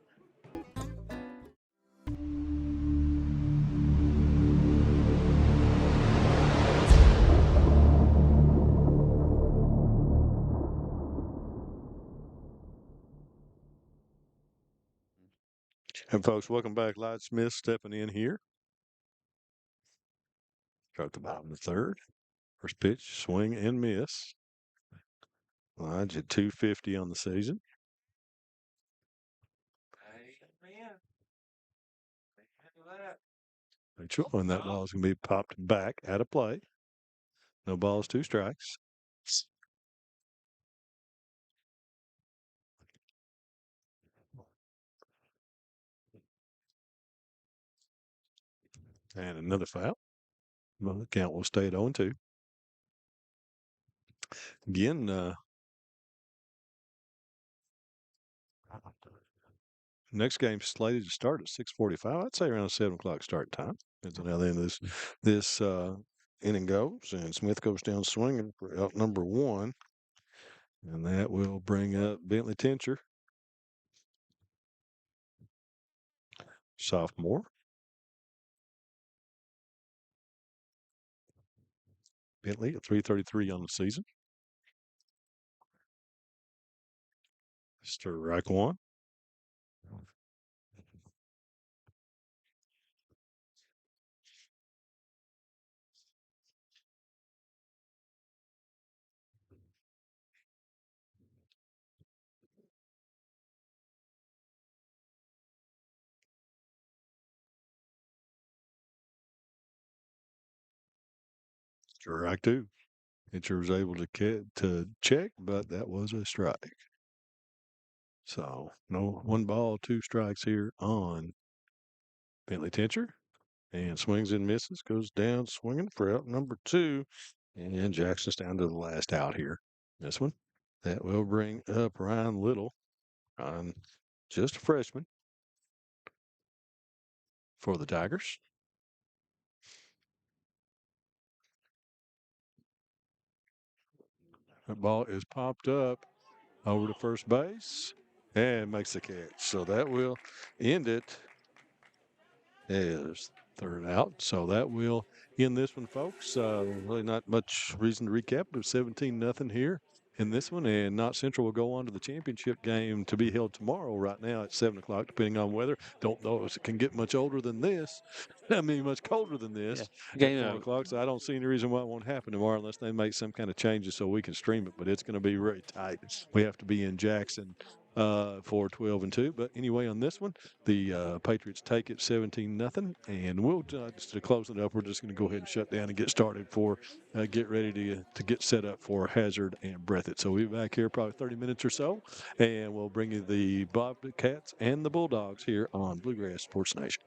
And folks, welcome back. Light Smith stepping in here. Start the bottom of the third. First pitch, swing and miss. Lodge at 250 on the season. And that ball is going to be popped back out of play. No balls, 2 strikes. And another foul. Well, the count will stay at 0-2. Again, next game slated to start at 6:45. I'd say around 7 o'clock start time. Depends on how the end of this inning goes. And Smith goes down swinging for out number 1. And that will bring up Bentley Tincher, sophomore. Bentley at 333 on the season. Strike 1. Strike two. Pitcher was able to check, but that was a strike. So no 1 ball, 2 strikes here on Bentley Tincher. And swings and misses, goes down swinging for out number 2. And Jackson's down to the last out here. This one. That will bring up Ryan Little. Ryan, just a freshman for the Tigers. That ball is popped up over to first base and makes the catch. So that will end it as third out. So that will end this one, folks. Really not much reason to recap. It was 17-0 here in this one, and Knott Central will go on to the championship game to be held tomorrow right now at 7 o'clock, depending on weather. Don't know if it can get much older than this. I mean, much colder than this at 4 o'clock. So I don't see any reason why it won't happen tomorrow unless they make some kind of changes so we can stream it. But it's going to be very tight. We have to be in Jackson for 12-2. But anyway, on this one, the Patriots take it 17-0. And we'll just to close it up, we're just going to go ahead and shut down and get started for get ready to get set up for Hazard and Breathitt. So we'll be back here probably 30 minutes or so, and we'll bring you the Bobcats and the Bulldogs here on Bluegrass Sports Nation.